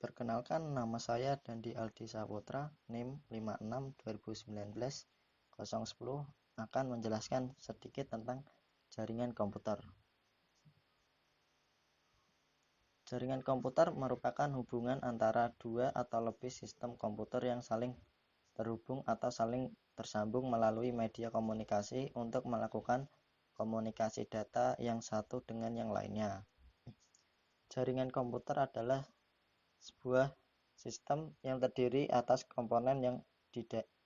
Perkenalkan, nama saya Dandi Aldi Saputra, NIM 56 2019 010, akan menjelaskan sedikit tentang jaringan komputer. Jaringan komputer merupakan hubungan antara dua atau lebih sistem komputer yang saling terhubung atau saling tersambung melalui media komunikasi untuk melakukan komunikasi data yang satu dengan yang lainnya. Jaringan komputer adalah sebuah sistem yang terdiri atas komponen yang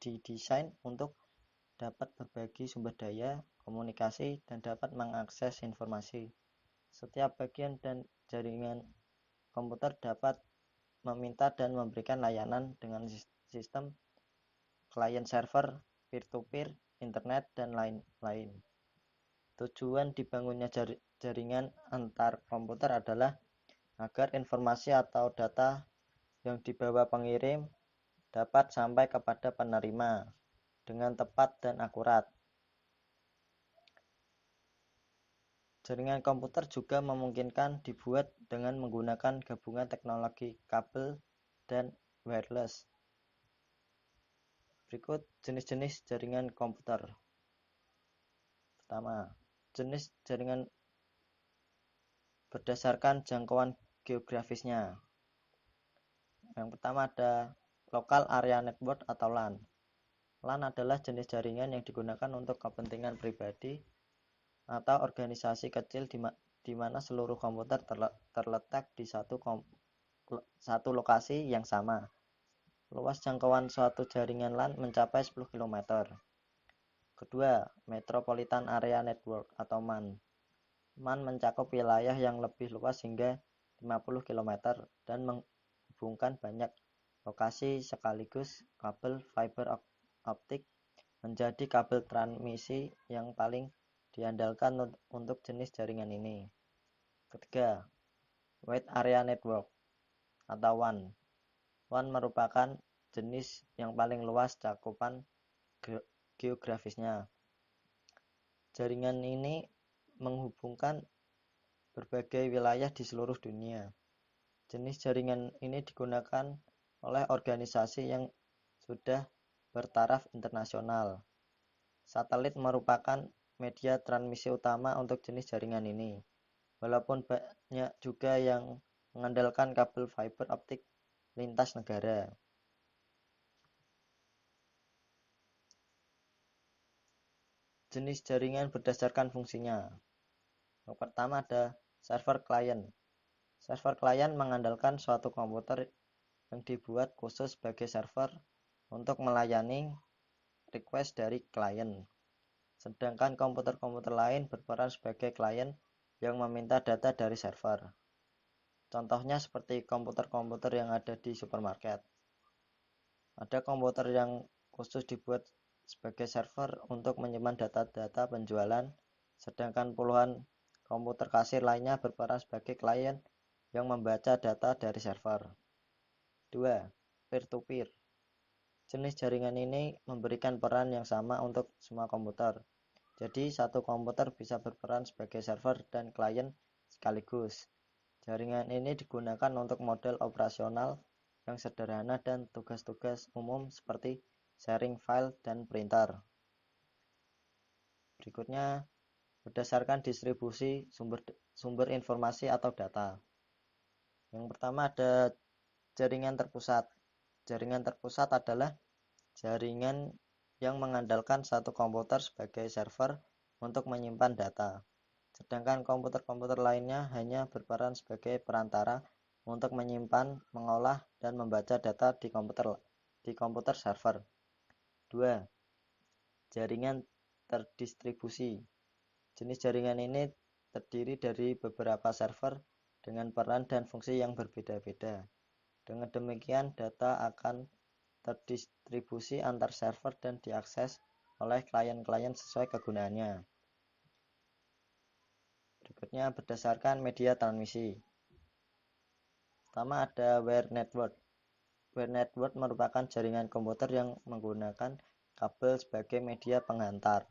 didesain untuk dapat berbagi sumber daya, komunikasi, dan dapat mengakses informasi. Setiap bagian dan jaringan komputer dapat meminta dan memberikan layanan dengan sistem client-server, peer-to-peer, internet, dan lain-lain. Tujuan dibangunnya jaringan antar komputer adalah agar informasi atau data yang dibawa pengirim dapat sampai kepada penerima dengan tepat dan akurat. Jaringan komputer juga memungkinkan dibuat dengan menggunakan gabungan teknologi kabel dan wireless. Berikut jenis-jenis jaringan komputer. Pertama, jenis jaringan berdasarkan jangkauan geografisnya. Yang pertama ada Local Area Network atau LAN. LAN adalah jenis jaringan yang digunakan untuk kepentingan pribadi atau organisasi kecil di mana seluruh komputer terletak di satu lokasi yang sama. Luas jangkauan suatu jaringan LAN mencapai 10 km. Kedua, Metropolitan Area Network atau MAN. MAN mencakup wilayah yang lebih luas hingga 50 km dan menghubungkan banyak lokasi sekaligus. Kabel fiber optik menjadi kabel transmisi yang paling diandalkan untuk jenis jaringan ini. Ketiga, Wide Area Network atau WAN. WAN merupakan jenis yang paling luas cakupan geografisnya. Jaringan ini menghubungkan berbagai wilayah di seluruh dunia. Jenis jaringan ini digunakan oleh organisasi yang sudah bertaraf internasional. Satelit merupakan media transmisi utama untuk jenis jaringan ini, walaupun banyak juga yang mengandalkan kabel fiber optik lintas negara. Jenis jaringan berdasarkan fungsinya. Yang pertama ada server client. Server client mengandalkan suatu komputer yang dibuat khusus sebagai server untuk melayani request dari klien. Sedangkan komputer-komputer lain berperan sebagai klien yang meminta data dari server. Contohnya seperti komputer-komputer yang ada di supermarket. Ada komputer yang khusus dibuat sebagai server untuk menyimpan data-data penjualan, sedangkan puluhan komputer kasir lainnya berperan sebagai klien yang membaca data dari server. 2. Peer-to-peer. Jenis jaringan ini memberikan peran yang sama untuk semua komputer. Jadi satu komputer bisa berperan sebagai server dan klien sekaligus. Jaringan ini digunakan untuk model operasional yang sederhana dan tugas-tugas umum seperti sharing file dan printer. Berikutnya, berdasarkan distribusi sumber informasi atau data. Yang pertama ada jaringan terpusat. Jaringan terpusat adalah jaringan yang mengandalkan satu komputer sebagai server untuk menyimpan data. Sedangkan komputer-komputer lainnya hanya berperan sebagai perantara untuk menyimpan, mengolah, dan membaca data di komputer server. 2. Jaringan terdistribusi. Jenis jaringan ini terdiri dari beberapa server dengan peran dan fungsi yang berbeda-beda. Dengan demikian, data akan terdistribusi antar server dan diakses oleh klien-klien sesuai kegunaannya. Berikutnya berdasarkan media transmisi. Pertama ada wire network. Wire network merupakan jaringan komputer yang menggunakan kabel sebagai media penghantar.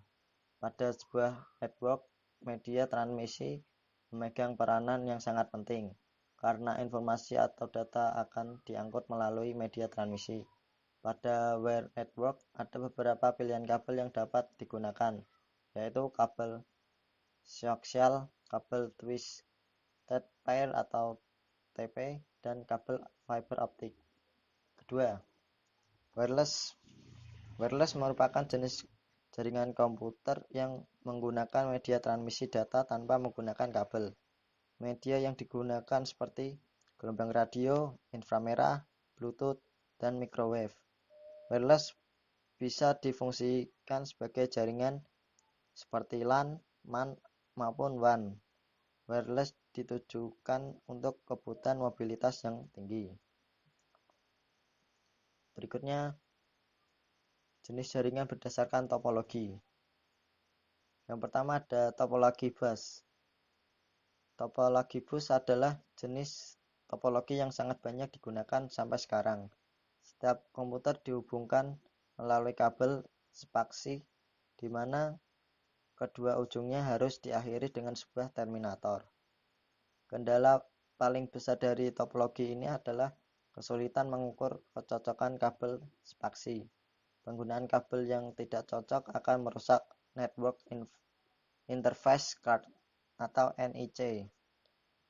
Pada sebuah network, media transmisi memegang peranan yang sangat penting. karena informasi atau data akan diangkut melalui media transmisi. Pada wire network ada beberapa pilihan kabel yang dapat digunakan, yaitu kabel koaksial, kabel twisted pair atau TP, dan kabel fiber optik. Kedua, wireless. Wireless merupakan jenis jaringan komputer yang menggunakan media transmisi data tanpa menggunakan kabel. Media yang digunakan seperti gelombang radio, inframerah, Bluetooth, dan microwave. Wireless bisa difungsikan sebagai jaringan seperti LAN, MAN, maupun WAN. Wireless ditujukan untuk kebutuhan mobilitas yang tinggi. Berikutnya, jenis jaringan berdasarkan topologi. Yang pertama ada topologi bus. Topologi bus adalah jenis topologi yang sangat banyak digunakan sampai sekarang. Setiap komputer dihubungkan melalui kabel spaksi, di mana kedua ujungnya harus diakhiri dengan sebuah terminator. Kendala paling besar dari topologi ini adalah kesulitan mengukur kecocokan kabel spaksi. Penggunaan kabel yang tidak cocok akan merusak Network Interface Card atau NIC,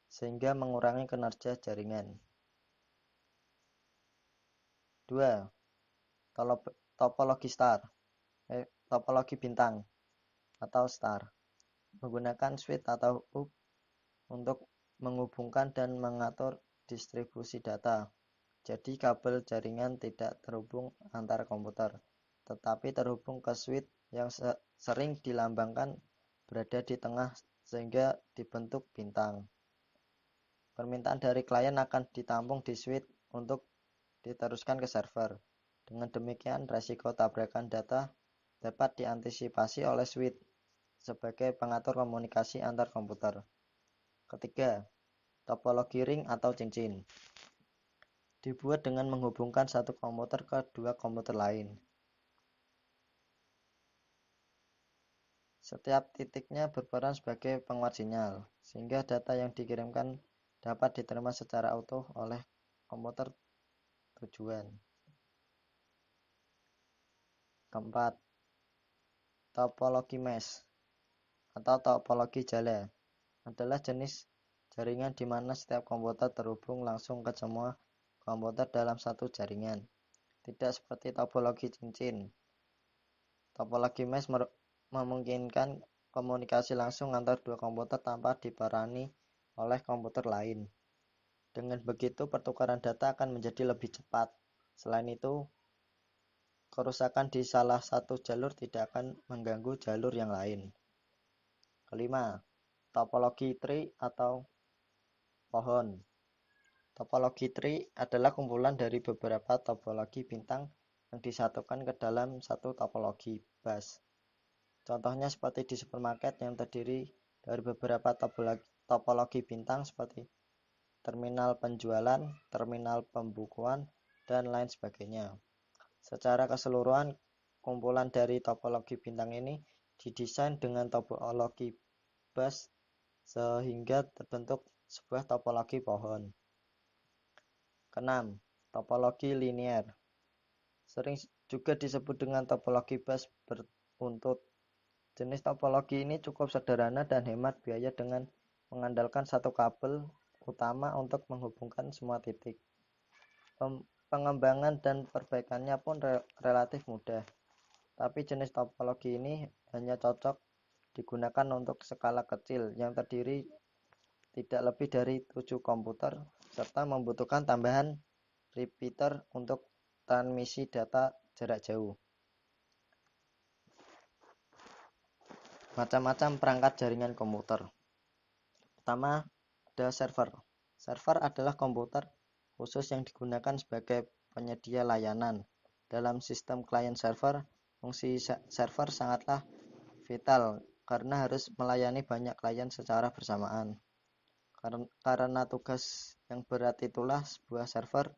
sehingga mengurangi kinerja jaringan. 2. Topologi star, topologi bintang atau star, menggunakan switch atau hub untuk menghubungkan dan mengatur distribusi data. Jadi kabel jaringan tidak terhubung antar komputer, tetapi terhubung ke switch yang sering dilambangkan berada di tengah sehingga dibentuk bintang. Permintaan dari klien akan ditampung di switch untuk diteruskan ke server. Dengan demikian, resiko tabrakan data dapat diantisipasi oleh switch sebagai pengatur komunikasi antar komputer. Ketiga, topologi ring atau cincin. Dibuat dengan menghubungkan satu komputer ke dua komputer lain. Setiap titiknya berperan sebagai penguat sinyal, sehingga data yang dikirimkan dapat diterima secara utuh oleh komputer tujuan. Keempat, topologi mesh atau topologi jala adalah jenis jaringan di mana setiap komputer terhubung langsung ke semua komputer dalam satu jaringan. Tidak seperti topologi cincin. Topologi mesh memungkinkan komunikasi langsung antar dua komputer tanpa diperangi oleh komputer lain. Dengan begitu, pertukaran data akan menjadi lebih cepat. Selain itu, kerusakan di salah satu jalur tidak akan mengganggu jalur yang lain. Kelima, topologi tree atau pohon. Topologi tree adalah kumpulan dari beberapa topologi bintang yang disatukan ke dalam satu topologi bus. Contohnya seperti di supermarket yang terdiri dari beberapa topologi bintang seperti terminal penjualan, terminal pembukuan, dan lain sebagainya. Secara keseluruhan, kumpulan dari topologi bintang ini didesain dengan topologi bus sehingga terbentuk sebuah topologi pohon. Keenam, topologi linear. Sering juga disebut dengan topologi bus beruntut. Jenis topologi ini cukup sederhana dan hemat biaya dengan mengandalkan satu kabel utama untuk menghubungkan semua titik. Pengembangan dan perbaikannya pun relatif mudah. Tapi jenis topologi ini hanya cocok digunakan untuk skala kecil yang terdiri tidak lebih dari 7 komputer serta membutuhkan tambahan repeater untuk transmisi data jarak jauh. Macam-macam perangkat jaringan komputer. Pertama, ada server. Server adalah komputer khusus yang digunakan sebagai penyedia layanan. Dalam sistem klien server, fungsi server sangatlah vital karena harus melayani banyak klien secara bersamaan. Karena tugas yang berat itulah sebuah server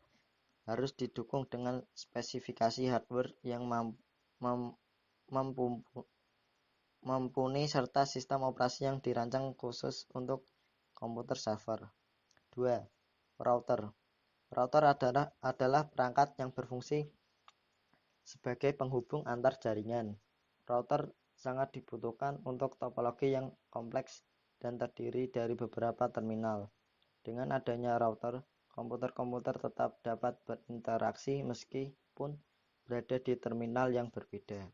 harus didukung dengan spesifikasi hardware yang mumpuni serta sistem operasi yang dirancang khusus untuk komputer server. 2. Router. Router adalah perangkat yang berfungsi sebagai penghubung antar jaringan. Router sangat dibutuhkan untuk topologi yang kompleks dan terdiri dari beberapa terminal. Dengan adanya router, komputer-komputer tetap dapat berinteraksi meskipun berada di terminal yang berbeda.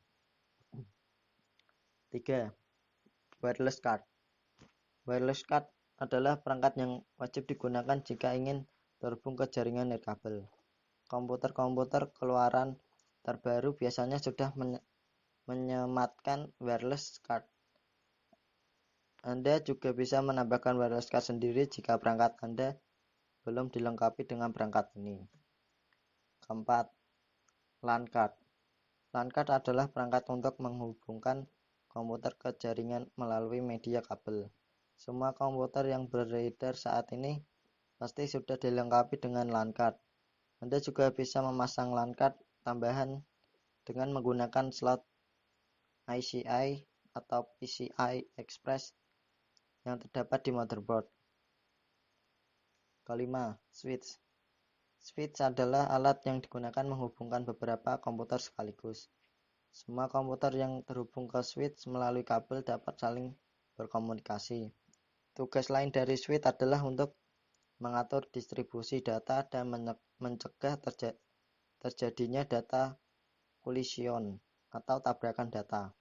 3. Wireless card. Wireless card adalah perangkat yang wajib digunakan jika ingin terhubung ke jaringan nirkabel. Komputer-komputer keluaran terbaru biasanya sudah menyematkan wireless card. Anda juga bisa menambahkan wireless card sendiri jika perangkat Anda belum dilengkapi dengan perangkat ini. Keempat, LAN card. LAN card adalah perangkat untuk menghubungkan komputer ke jaringan melalui media kabel. Semua komputer yang beredar saat ini pasti sudah dilengkapi dengan LAN card. Anda juga bisa memasang LAN card tambahan dengan menggunakan slot ICI atau PCI Express yang terdapat di motherboard. Kelima, switch. Switch adalah alat yang digunakan menghubungkan beberapa komputer sekaligus. Semua komputer yang terhubung ke switch melalui kabel dapat saling berkomunikasi. Tugas lain dari switch adalah untuk mengatur distribusi data dan mencegah terjadinya data kolision atau tabrakan data.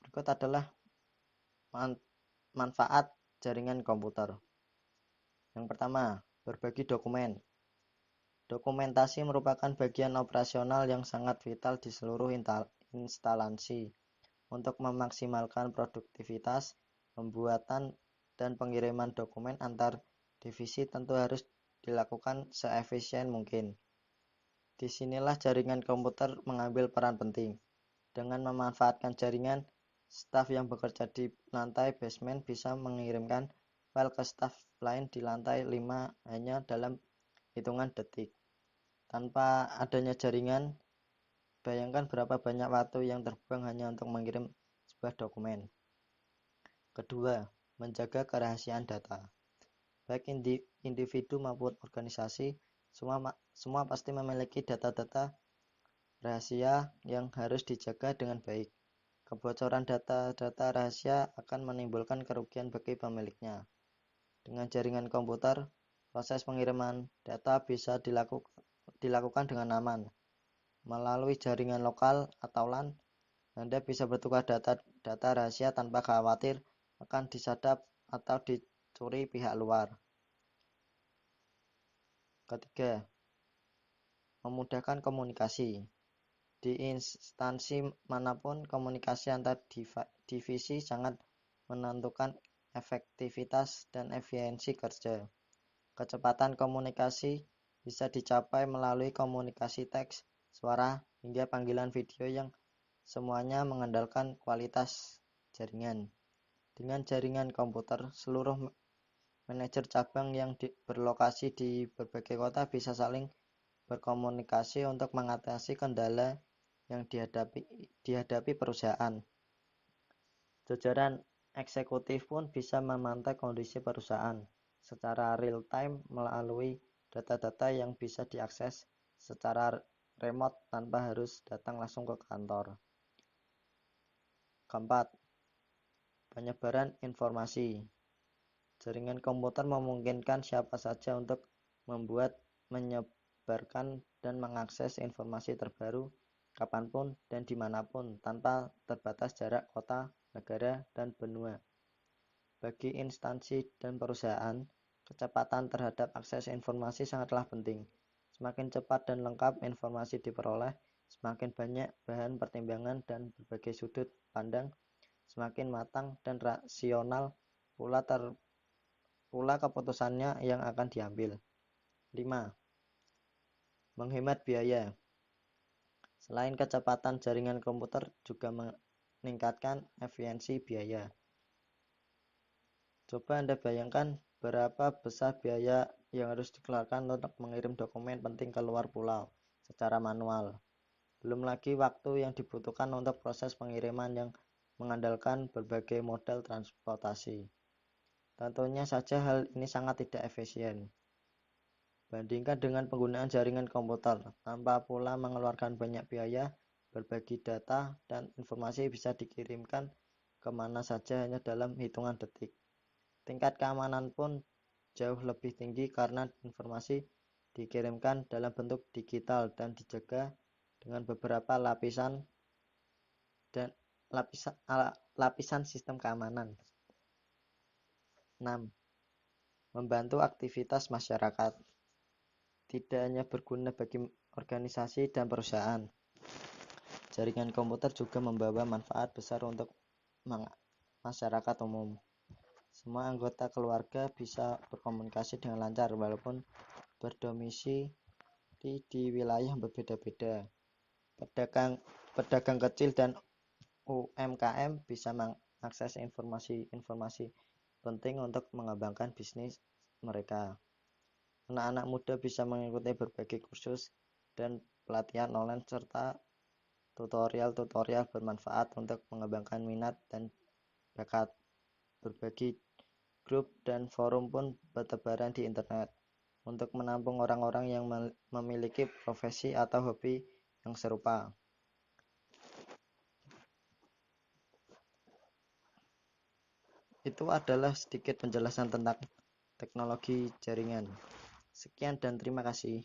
Berikut adalah manfaat jaringan komputer. Yang pertama, berbagi dokumen. Dokumentasi merupakan bagian operasional yang sangat vital di seluruh instalasi. Untuk memaksimalkan produktivitas, pembuatan dan pengiriman dokumen antar divisi tentu harus dilakukan seefisien mungkin. Disinilah jaringan komputer mengambil peran penting. Dengan memanfaatkan jaringan, staf yang bekerja di lantai basement bisa mengirimkan file ke staf lain di lantai 5 hanya dalam hitungan detik. Tanpa adanya jaringan, bayangkan berapa banyak waktu yang terbuang hanya untuk mengirim sebuah dokumen. Kedua, menjaga kerahasiaan data. Baik individu maupun organisasi, semua pasti memiliki data-data rahasia yang harus dijaga dengan baik. Kebocoran data-data rahasia akan menimbulkan kerugian bagi pemiliknya. Dengan jaringan komputer, proses pengiriman data bisa dilakukan dengan aman. Melalui jaringan lokal atau LAN, Anda bisa bertukar data rahasia tanpa khawatir akan disadap atau dicuri pihak luar. Ketiga, memudahkan komunikasi. Di instansi manapun, komunikasi antar divisi sangat menentukan efektivitas dan efisiensi kerja. Kecepatan komunikasi bisa dicapai melalui komunikasi teks, suara, hingga panggilan video yang semuanya mengandalkan kualitas jaringan. Dengan jaringan komputer, seluruh manajer cabang yang berlokasi di berbagai kota bisa saling berkomunikasi untuk mengatasi kendala yang dihadapi perusahaan. Jajaran eksekutif pun bisa memantau kondisi perusahaan secara real time melalui data-data yang bisa diakses secara remote tanpa harus datang langsung ke kantor. Keempat, penyebaran informasi. Jaringan komputer memungkinkan siapa saja untuk menyebarkan dan mengakses informasi terbaru kapanpun dan dimanapun tanpa terbatas jarak kota, negara, dan benua. Bagi instansi dan perusahaan, kecepatan terhadap akses informasi sangatlah penting. Semakin cepat dan lengkap informasi diperoleh, semakin banyak bahan pertimbangan dan berbagai sudut pandang, semakin matang dan rasional pula keputusannya yang akan diambil. 5. Menghemat biaya. Selain kecepatan, jaringan komputer juga meningkatkan efisiensi biaya. Coba Anda bayangkan berapa besar biaya yang harus dikeluarkan untuk mengirim dokumen penting ke luar pulau secara manual. Belum lagi waktu yang dibutuhkan untuk proses pengiriman yang mengandalkan berbagai modal transportasi. Tentunya saja hal ini sangat tidak efisien. Bandingkan dengan penggunaan jaringan komputer, tanpa pula mengeluarkan banyak biaya, berbagi data dan informasi bisa dikirimkan kemana saja hanya dalam hitungan detik. Tingkat keamanan pun jauh lebih tinggi karena informasi dikirimkan dalam bentuk digital dan dijaga dengan beberapa lapisan dan lapisan sistem keamanan. 6. Membantu aktivitas masyarakat. Tidak hanya berguna bagi organisasi dan perusahaan, jaringan komputer juga membawa manfaat besar untuk masyarakat umum. Semua anggota keluarga bisa berkomunikasi dengan lancar walaupun berdomisili di wilayah yang berbeda-beda. Pedagang kecil dan UMKM bisa mengakses informasi penting untuk mengembangkan bisnis mereka. Anak-anak muda bisa mengikuti berbagai kursus dan pelatihan online serta tutorial bermanfaat untuk mengembangkan minat dan bakat. Berbagai grup dan forum pun bertebaran di internet untuk menampung orang-orang yang memiliki profesi atau hobi yang serupa. Itu adalah sedikit penjelasan tentang teknologi jaringan. Sekian dan terima kasih.